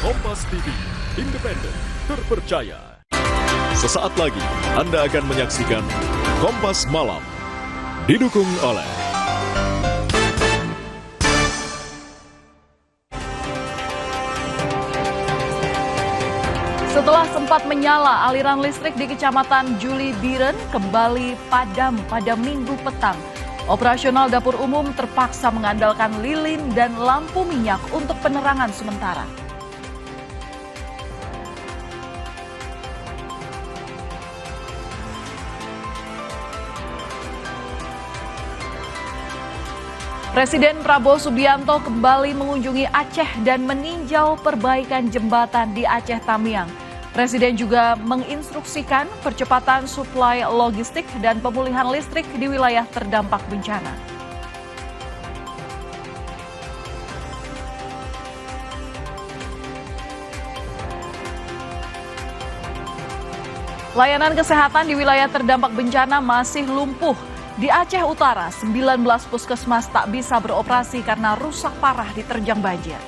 Kompas TV, independen, terpercaya. Sesaat lagi Anda akan menyaksikan Kompas Malam, didukung oleh Setelah sempat menyala, aliran listrik di Kecamatan Juli Biren kembali padam pada Minggu petang. Operasional dapur umum terpaksa mengandalkan lilin dan lampu minyak untuk penerangan sementara. Presiden Prabowo Subianto kembali mengunjungi Aceh dan meninjau perbaikan jembatan di Aceh Tamiang. Presiden juga menginstruksikan percepatan suplai logistik dan pemulihan listrik di wilayah terdampak bencana. Layanan kesehatan di wilayah terdampak bencana masih lumpuh. Di Aceh Utara, 19 puskesmas tak bisa beroperasi karena rusak parah diterjang banjir.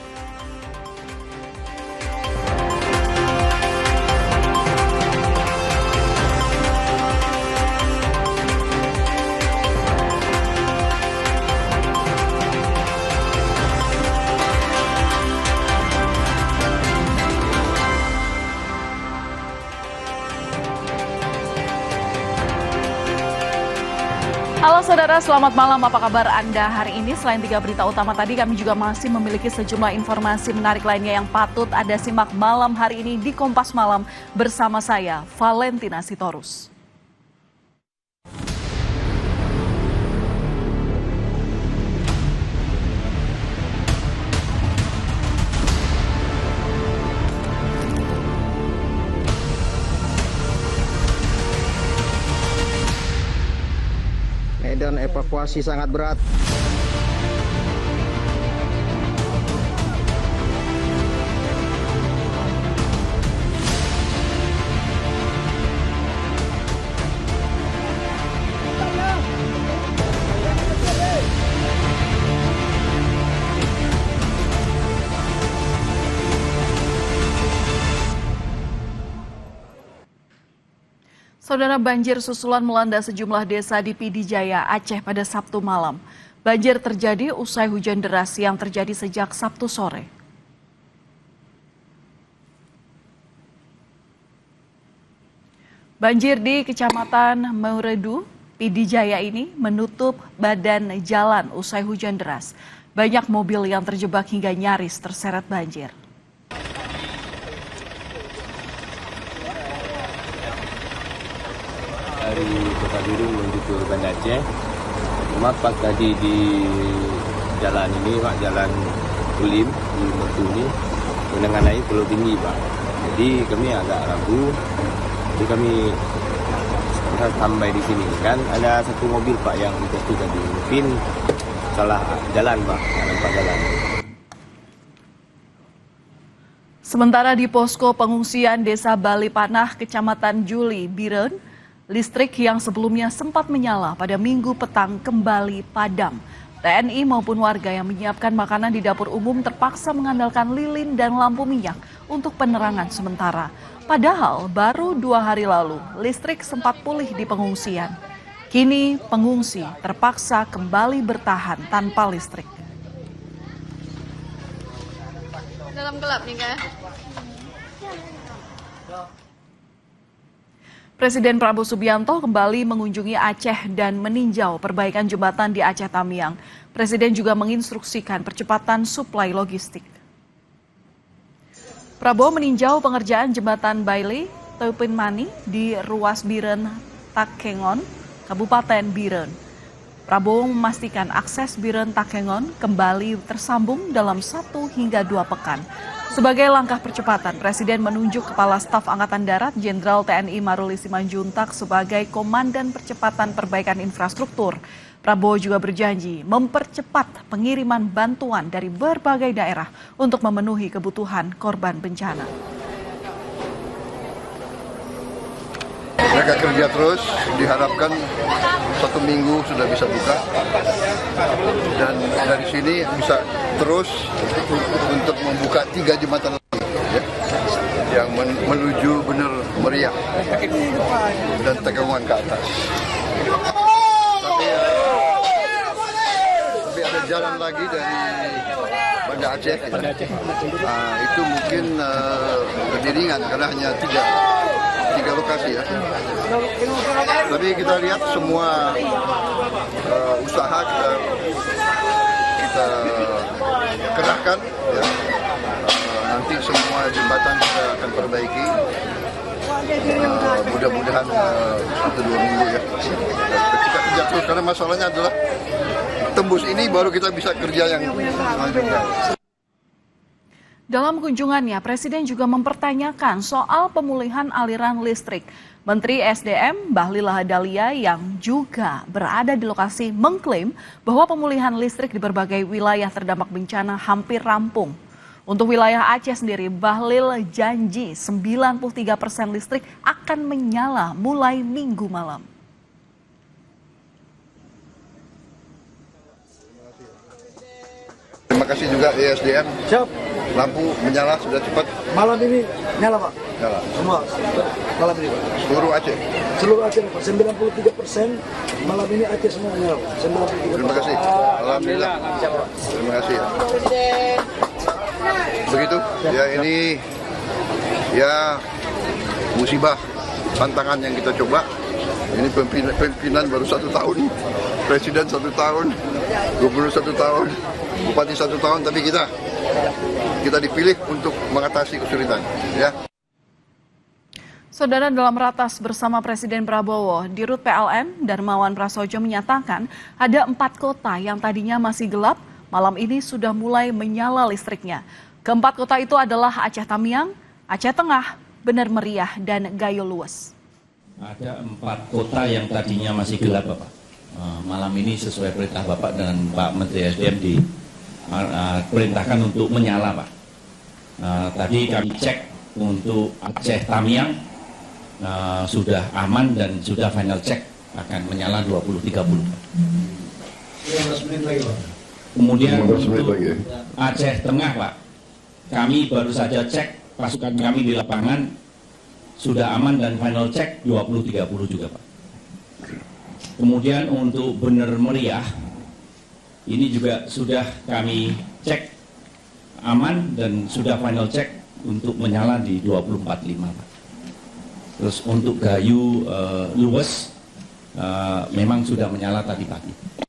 Halo saudara, selamat malam. Apa kabar Anda hari ini? Selain 3 berita utama tadi, kami juga masih memiliki sejumlah informasi menarik lainnya yang patut Anda simak malam hari ini di Kompas Malam bersama saya, Valentina Sitorus. Medan evakuasi sangat berat. Saudara, banjir susulan melanda sejumlah desa di Pidijaya, Aceh pada Sabtu malam. Banjir terjadi usai hujan deras yang terjadi sejak Sabtu sore. Banjir di Kecamatan Meuredu, Pidijaya ini menutup badan jalan usai hujan deras. Banyak mobil yang terjebak hingga nyaris terseret banjir. Dari Kota Biru menuju ke Banda Aceh. Cuma pas tadi di jalan ini, Pak, jalan Ulim Mertu ini, genangan air terlalu tinggi, Pak. Jadi kami agak ragu. Jadi kami sampai di sini kan ada satu mobil, Pak, yang itu tadi mungkin salah jalan, Pak, nampak jalan. Sementara di posko pengungsian Desa Bali Panah, Kecamatan Juli Biren, listrik yang sebelumnya sempat menyala pada Minggu petang kembali padam. TNI maupun warga yang menyiapkan makanan di dapur umum terpaksa mengandalkan lilin dan lampu minyak untuk penerangan sementara. Padahal baru 2 hari lalu listrik sempat pulih di pengungsian. Kini pengungsi terpaksa kembali bertahan tanpa listrik. Dalam gelap nih kak. Presiden Prabowo Subianto kembali mengunjungi Aceh dan meninjau perbaikan jembatan di Aceh Tamiang. Presiden juga menginstruksikan percepatan suplai logistik. Prabowo meninjau pengerjaan jembatan Bailey Teupin Mani di Ruas Biren Takengon, Kabupaten Biren. Prabowo memastikan akses Biren Takengon kembali tersambung dalam 1 hingga 2 pekan. Sebagai langkah percepatan, Presiden menunjuk Kepala Staf Angkatan Darat Jenderal TNI Maruli Simanjuntak sebagai Komandan Percepatan Perbaikan Infrastruktur. Prabowo juga berjanji mempercepat pengiriman bantuan dari berbagai daerah untuk memenuhi kebutuhan korban bencana. Mereka kerja terus, diharapkan 1 minggu sudah bisa buka, dan dari sini bisa terus untuk membuka 3 jembatan lagi. yang menuju benar meriah dan Takengon ke atas. Tapi ada jalan lagi dari Banda Aceh. Itu mungkin lebih ringan karena hanya tiga lokasi ya. Tapi kita lihat semua usaha kita kerahkan ya. Nanti semua jembatan kita akan perbaiki. Mudah-mudahan 1-2 minggu ya. Kita kerja terus karena masalahnya adalah tembus ini baru kita bisa kerja yang selanjutnya. Dalam kunjungannya, Presiden juga mempertanyakan soal pemulihan aliran listrik. Menteri SDM Bahlil Lahadalia yang juga berada di lokasi mengklaim bahwa pemulihan listrik di berbagai wilayah terdampak bencana hampir rampung. Untuk wilayah Aceh sendiri, Bahlil janji 93% listrik akan menyala mulai Minggu malam. Terima kasih juga SDM. Siap. Lampu menyala sudah cepat. Malam ini nyala Pak? Nyala. Semua malam ini Pak? Seluruh Aceh. Seluruh Aceh Pak, 93% malam ini Aceh semua menyala Pak. 93%. Terima kasih. Alhamdulillah. Terima kasih ya. Begitu. Ya ini ya musibah tantangan yang kita coba. Ini pimpinan baru 1 tahun, Presiden 1 tahun, Gubernur 1 tahun, Bupati 1 tahun, tapi kita dipilih untuk mengatasi kesulitan. Ya. Saudara, dalam ratas bersama Presiden Prabowo, Dirut PLN Darmawan Prasojo menyatakan ada 4 kota yang tadinya masih gelap, malam ini sudah mulai menyala listriknya. Keempat kota itu adalah Aceh Tamiang, Aceh Tengah, Bener Meriah, dan Gayo Lues. Ada 4 kota yang tadinya masih gelap, Bapak. Malam ini sesuai perintah Bapak dan Pak Menteri SDM diperintahkan untuk menyala, Pak. Tadi kami cek untuk Aceh Tamiang sudah aman dan sudah final check akan menyala 20.30. Kemudian untuk Aceh Tengah, Pak, kami baru saja cek pasukan kami di lapangan sudah aman dan final check 20.30 juga, Pak. Kemudian untuk Bener Meriah ini juga sudah kami cek aman dan sudah final check untuk menyala di 24.5, Pak. Terus untuk Gayo Lues memang sudah menyala tadi pagi.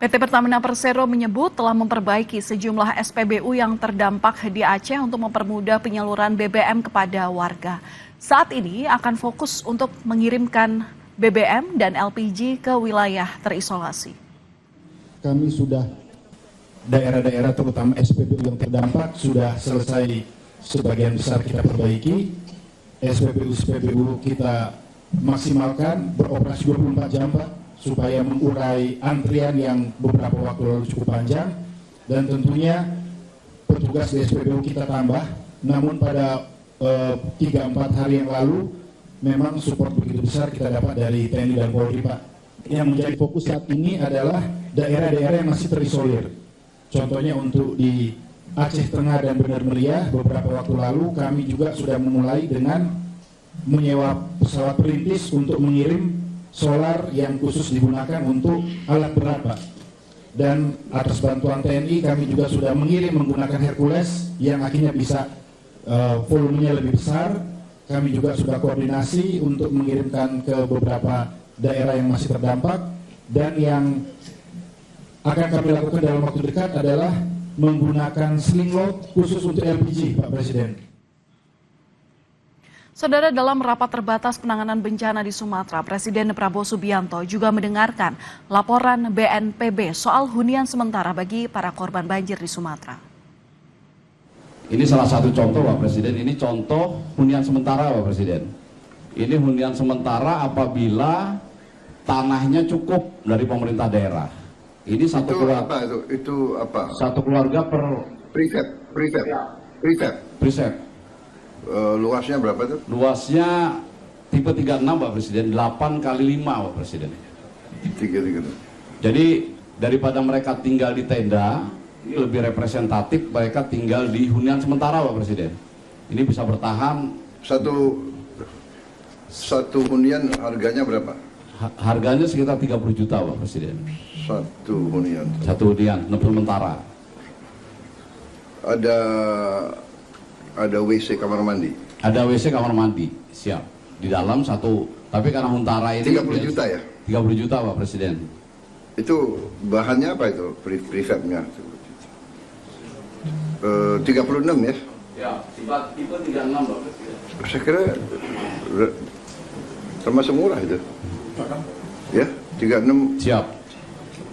PT Pertamina Persero menyebut telah memperbaiki sejumlah SPBU yang terdampak di Aceh untuk mempermudah penyaluran BBM kepada warga. Saat ini akan fokus untuk mengirimkan BBM dan LPG ke wilayah terisolasi. Kami sudah daerah-daerah terutama SPBU yang terdampak sudah selesai sebagian besar kita perbaiki. SPBU kita maksimalkan beroperasi 24 jam, Pak, supaya mengurai antrian yang beberapa waktu lalu cukup panjang, dan tentunya petugas di SPBU kita tambah. Namun pada 3-4 hari yang lalu memang support begitu besar kita dapat dari TNI dan Polri, Pak. Yang menjadi fokus saat ini adalah daerah-daerah yang masih terisolir. Contohnya untuk di Aceh Tengah dan Bener Meriah beberapa waktu lalu kami juga sudah memulai dengan menyewa pesawat perintis untuk mengirim solar yang khusus digunakan untuk alat berat, Pak. Dan atas bantuan TNI kami juga sudah mengirim menggunakan Hercules yang akhirnya bisa volumenya lebih besar. Kami juga sudah koordinasi untuk mengirimkan ke beberapa daerah yang masih terdampak, dan yang akan kami lakukan dalam waktu dekat adalah menggunakan sling load khusus untuk LPG, Pak Presiden. Saudara, dalam rapat terbatas penanganan bencana di Sumatera, Presiden Prabowo Subianto juga mendengarkan laporan BNPB soal hunian sementara bagi para korban banjir di Sumatera. Ini salah satu contoh, Pak Presiden. Ini contoh hunian sementara, Pak Presiden. Ini hunian sementara apabila tanahnya cukup dari pemerintah daerah. Ini satu keluarga. Itu apa? Satu keluarga per preset. Luasnya berapa tuh? Luasnya tipe 36, Pak Presiden, 8 kali 5, Pak Presiden. 3. Jadi daripada mereka tinggal di tenda, ini lebih representatif, mereka tinggal di hunian sementara Pak Presiden. Ini bisa bertahan. Satu hunian harganya berapa? Harganya sekitar 30 juta Pak Presiden. Satu hunian sementara. Ada WC kamar mandi. Ada WC kamar mandi, siap. Di dalam satu, tapi karena Huntara ini 30 juta ya? 30 juta Pak Presiden. Itu bahannya apa itu prefabnya? 36 ya? Ya, tipe 36 Pak Presiden. Saya kira termasuk murah itu. Ya, 36. Siap.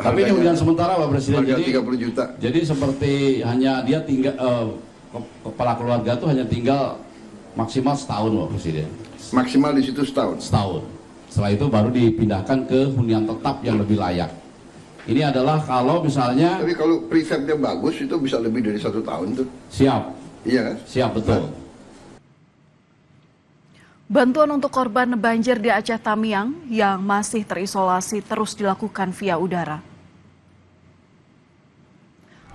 Tapi ini hunian sementara Pak Presiden. Harga Jadi 30 juta. Jadi seperti hanya dia tinggal kepala keluarga tuh hanya tinggal maksimal setahun Pak Presiden. Maksimal di situ setahun. Setahun. Setelah itu baru dipindahkan ke hunian tetap yang lebih layak. Ini adalah kalau misalnya. Tapi kalau prefabnya bagus itu bisa lebih dari 1 tahun tuh. Siap. Iya kan? Siap, betul. Bantuan untuk korban banjir di Aceh Tamiang yang masih terisolasi terus dilakukan via udara.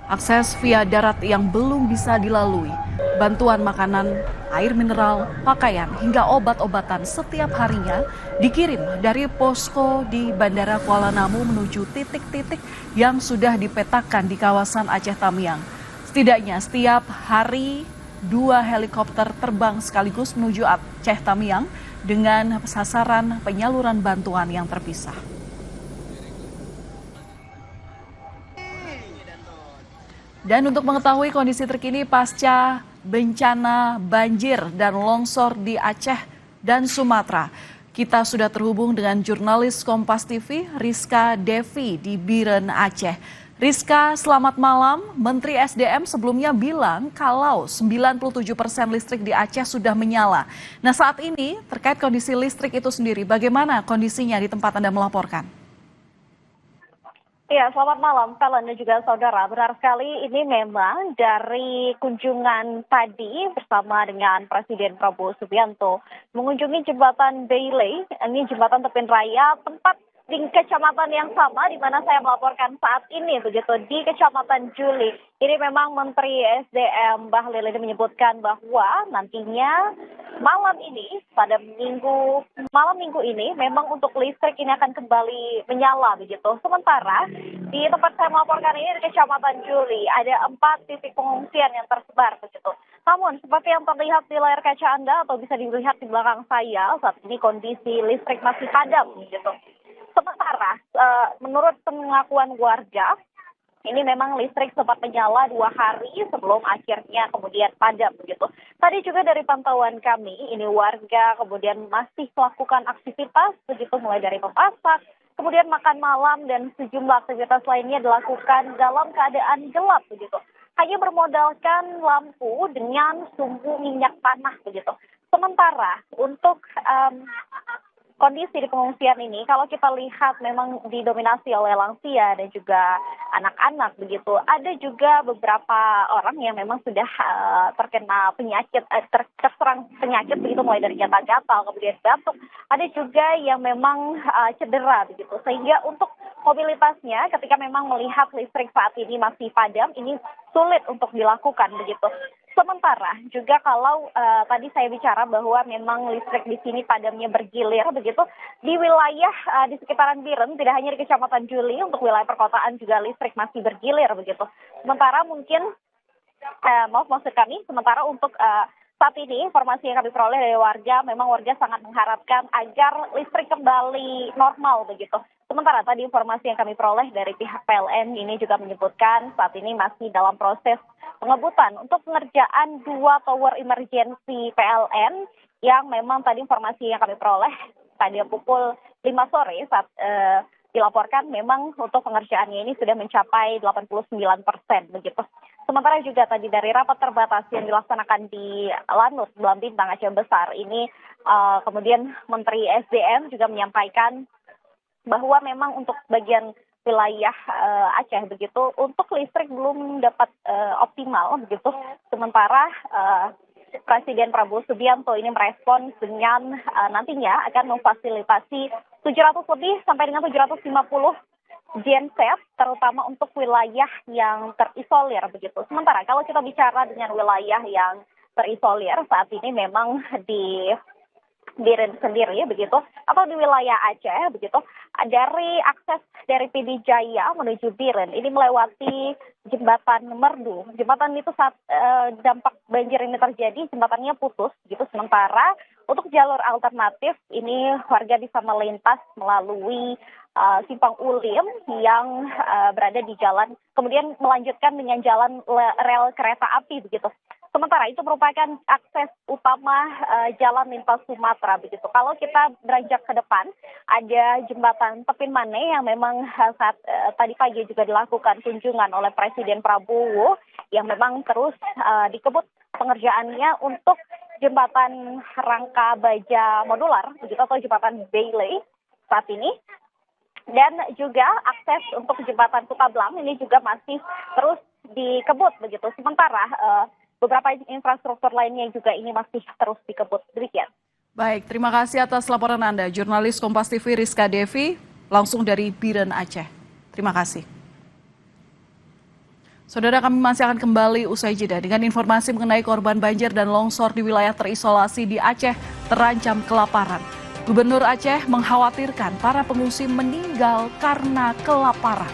Akses via darat yang belum bisa dilalui, bantuan makanan, air mineral, pakaian, hingga obat-obatan setiap harinya dikirim dari posko di Bandara Kuala Namu menuju titik-titik yang sudah dipetakan di kawasan Aceh Tamiang. Setidaknya setiap hari 2 helikopter terbang sekaligus menuju Aceh Tamiang dengan sasaran penyaluran bantuan yang terpisah. Dan untuk mengetahui kondisi terkini pasca bencana banjir dan longsor di Aceh dan Sumatera, kita sudah terhubung dengan jurnalis Kompas TV Rizka Devi di Biren, Aceh. Rizka, selamat malam. Menteri SDM sebelumnya bilang kalau 97% listrik di Aceh sudah menyala. Nah, saat ini terkait kondisi listrik itu sendiri, bagaimana kondisinya di tempat Anda melaporkan? Ya, selamat malam, Valen dan juga saudara. Benar sekali, ini memang dari kunjungan tadi bersama dengan Presiden Prabowo Subianto mengunjungi jembatan Bailey, ini jembatan Tepin Raya, tempat di kecamatan yang sama di mana saya melaporkan saat ini, begitu di Kecamatan Juli. Ini memang Menteri SDM Bahlil ini menyebutkan bahwa nantinya malam ini, pada malam minggu ini, memang untuk listrik ini akan kembali menyala, begitu. Sementara di tempat saya melaporkan ini di Kecamatan Juli ada 4 titik pengungsian yang tersebar, begitu. Namun seperti yang terlihat di layar kaca Anda atau bisa dilihat di belakang saya, saat ini kondisi listrik masih padam, begitu. Sementara menurut pengakuan warga, ini memang listrik sempat menyala 2 hari sebelum akhirnya kemudian padam, begitu. Tadi juga dari pantauan kami, ini warga kemudian masih melakukan aktivitas, begitu, mulai dari memasak, kemudian makan malam dan sejumlah aktivitas lainnya dilakukan dalam keadaan gelap, begitu. Hanya bermodalkan lampu dengan sumbu minyak tanah, begitu. Sementara untuk kondisi di pengungsian ini, kalau kita lihat memang didominasi oleh lansia dan juga anak-anak, begitu. Ada juga beberapa orang yang memang sudah terkena penyakit, terserang penyakit, begitu, mulai dari gatal-gatal, kemudian batuk. Ada juga yang memang cedera, begitu. Sehingga untuk mobilitasnya ketika memang melihat listrik saat ini masih padam, ini sulit untuk dilakukan, begitu. Sementara juga kalau tadi saya bicara bahwa memang listrik di sini padamnya bergilir, begitu, di wilayah di sekitaran Biren, tidak hanya di Kecamatan Juli, untuk wilayah perkotaan juga listrik masih bergilir, begitu. Sementara mungkin, maksud kami, sementara untuk saat ini informasi yang kami peroleh dari warga, memang warga sangat mengharapkan agar listrik kembali normal, begitu. Sementara tadi informasi yang kami peroleh dari pihak PLN ini juga menyebutkan saat ini masih dalam proses pengebutan untuk pengerjaan 2 tower emergency PLN yang memang tadi informasi yang kami peroleh tadi pukul 5 sore saat dilaporkan memang untuk pengerjaannya ini sudah mencapai 89%, begitu. Sementara juga tadi dari rapat terbatas yang dilaksanakan di Lanut, Belam Bintang, Aceh Besar ini, kemudian Menteri SDM juga menyampaikan bahwa memang untuk bagian wilayah Aceh, begitu, untuk listrik belum dapat optimal, begitu. Sementara Presiden Prabowo Subianto ini merespons dengan nantinya akan memfasilitasi 700 lebih sampai dengan 750 genset, terutama untuk wilayah yang terisolir begitu. Sementara kalau kita bicara dengan wilayah yang terisolir saat ini memang di Biren sendiri begitu, atau di wilayah Aceh begitu, dari akses dari PD Jaya menuju Biren ini melewati jembatan Merdu. Jembatan itu saat dampak banjir ini terjadi, jembatannya putus gitu. Sementara untuk jalur alternatif ini warga bisa melintas melalui Simpang Ulim yang berada di jalan, kemudian melanjutkan dengan jalan rel kereta api begitu. Sementara itu merupakan akses utama jalan lintas Sumatera begitu. Kalau kita beranjak ke depan, ada jembatan Tepin Mane yang memang saat tadi pagi juga dilakukan kunjungan oleh Presiden Prabowo yang memang terus dikebut pengerjaannya untuk jembatan rangka baja modular begitu atau jembatan Bailey saat ini. Dan juga akses untuk jembatan Sutablang ini juga masih terus dikebut begitu. Sementara beberapa infrastruktur lainnya juga ini masih terus dikebut. Demikian. Baik, terima kasih atas laporan Anda, jurnalis Kompas TV Rizka Devi, langsung dari Biren, Aceh. Terima kasih. Saudara, kami masih akan kembali usai jeda dengan informasi mengenai korban banjir dan longsor di wilayah terisolasi di Aceh terancam kelaparan. Gubernur Aceh mengkhawatirkan para pengungsi meninggal karena kelaparan.